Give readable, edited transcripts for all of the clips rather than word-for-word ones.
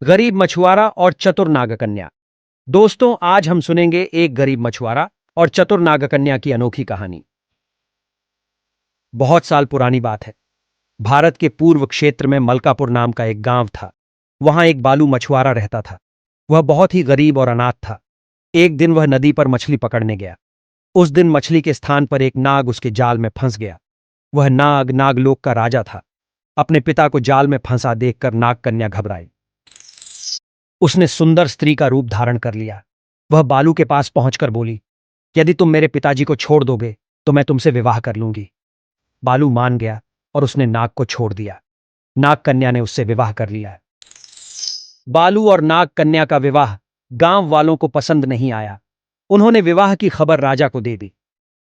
गरीब मछुआरा और चतुर नागकन्या। दोस्तों, आज हम सुनेंगे एक गरीब मछुआरा और चतुर नागकन्या की अनोखी कहानी। बहुत साल पुरानी बात है। भारत के पूर्व क्षेत्र में मलकापुर नाम का एक गांव था। वहां एक बालू मछुआरा रहता था। वह बहुत ही गरीब और अनाथ था। एक दिन वह नदी पर मछली पकड़ने गया। उस दिन मछली के स्थान पर एक नाग उसके जाल में फंस गया। वह नाग नागलोक का राजा था। अपने पिता को जाल में फंसा देखकर नागकन्या घबराई। उसने सुंदर स्त्री का रूप धारण कर लिया। वह बालू के पास पहुंचकर बोली, यदि तुम मेरे पिताजी को छोड़ दोगे तो मैं तुमसे विवाह कर लूंगी। बालू मान गया और उसने नाग को छोड़ दिया। नागकन्या ने उससे विवाह कर लिया। बालू और नागकन्या का विवाह गांव वालों को पसंद नहीं आया। उन्होंने विवाह की खबर राजा को दे दी।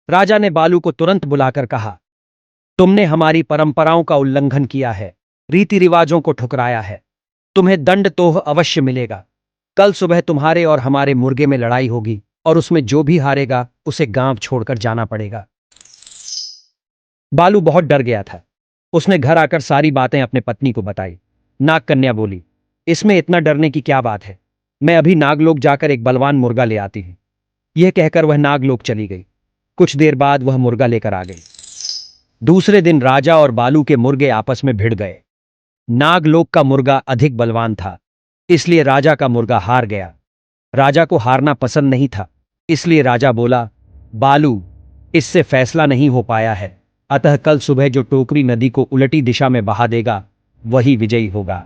राजा ने बालू को तुरंत बुलाकर कहा, तुमने हमारी परंपराओं का उल्लंघन किया है, रीति रिवाजों को ठुकराया है। तुम्हें दंड तोह अवश्य मिलेगा। कल सुबह तुम्हारे और हमारे मुर्गे में लड़ाई होगी और उसमें जो भी हारेगा उसे गांव छोड़कर जाना पड़ेगा। बालू बहुत डर गया था। उसने घर आकर सारी बातें अपने पत्नी को बताई। नागकन्या बोली, इसमें इतना डरने की क्या बात है। मैं अभी नागलोक जाकर एक बलवान मुर्गा ले आती हूं। यह कहकर वह नागलोक चली गई। कुछ देर बाद वह मुर्गा लेकर आ गई। दूसरे दिन राजा और बालू के मुर्गे आपस में भिड़ गए। नागलोक का मुर्गा अधिक बलवान था, इसलिए राजा का मुर्गा हार गया। राजा को हारना पसंद नहीं था, इसलिए राजा बोला, बालू, इससे फैसला नहीं हो पाया है, अतः कल सुबह जो टोकरी नदी को उलटी दिशा में बहा देगा वही विजयी होगा।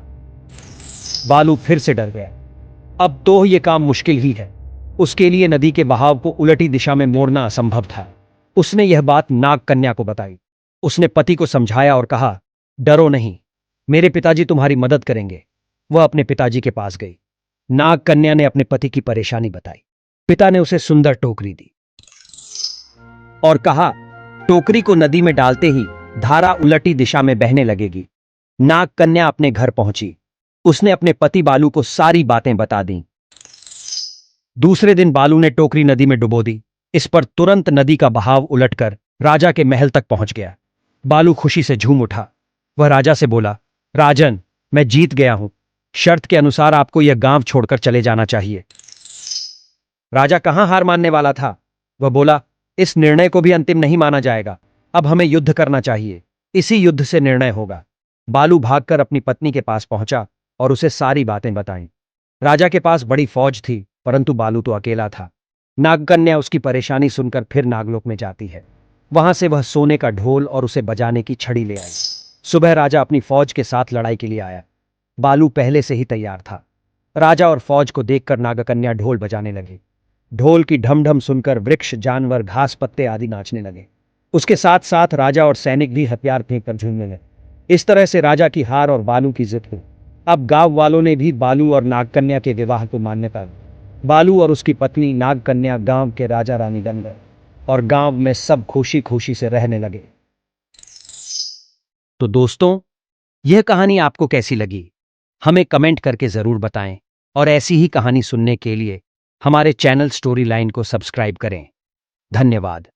बालू फिर से डर गया। अब तो यह काम मुश्किल ही है। उसके लिए नदी के बहाव को उलटी दिशा में मोड़ना असंभव था। उसने यह बात नागकन्या को बताई। उसने पति को समझाया और कहा, डरो नहीं, मेरे पिताजी तुम्हारी मदद करेंगे। वह अपने पिताजी के पास गई। नागकन्या ने अपने पति की परेशानी बताई। पिता ने उसे सुंदर टोकरी दी और कहा, टोकरी को नदी में डालते ही धारा उलटी दिशा में बहने लगेगी। नागकन्या अपने घर पहुंची। उसने अपने पति बालू को सारी बातें बता दी। दूसरे दिन बालू ने टोकरी नदी में डुबो दी। इस पर तुरंत नदी का बहाव उलटकर राजा के महल तक पहुंच गया। बालू खुशी से झूम उठा। वह राजा से बोला, राजन, मैं जीत गया हूं। शर्त के अनुसार आपको यह गांव छोड़कर चले जाना चाहिए। राजा कहां हार मानने वाला था। वह बोला, इस निर्णय को भी अंतिम नहीं माना जाएगा। अब हमें युद्ध करना चाहिए। इसी युद्ध से निर्णय होगा। बालू भागकर अपनी पत्नी के पास पहुंचा और उसे सारी बातें बताईं। राजा के पास बड़ी फौज थी, परंतु बालू तो अकेला था। नागकन्या उसकी परेशानी सुनकर फिर नागलोक में जाती है। वहां से वह सोने का ढोल और उसे बजाने की छड़ी ले आई। सुबह राजा अपनी फौज के साथ लड़ाई के लिए आया। बालू पहले से ही तैयार था। राजा और फौज को देखकर नागकन्या ढोल बजाने लगी। ढोल की ढमढम सुनकर वृक्ष, जानवर, घास पत्ते आदि नाचने लगे। उसके साथ साथ राजा और सैनिक भी हथियार फेंककर झूमने लगे। इस तरह से राजा की हार और बालू की जीत हुई। अब गांव वालों ने भी बालू और नागकन्या के विवाह को मान्यता दी। बालू और उसकी पत्नी नागकन्या गांव के राजा रानी बन गए और गांव में सब खुशी खुशी से रहने लगे। तो दोस्तों, यह कहानी आपको कैसी लगी, हमें कमेंट करके जरूर बताएं और ऐसी ही कहानी सुनने के लिए हमारे चैनल स्टोरी लाइन को सब्सक्राइब करें। धन्यवाद।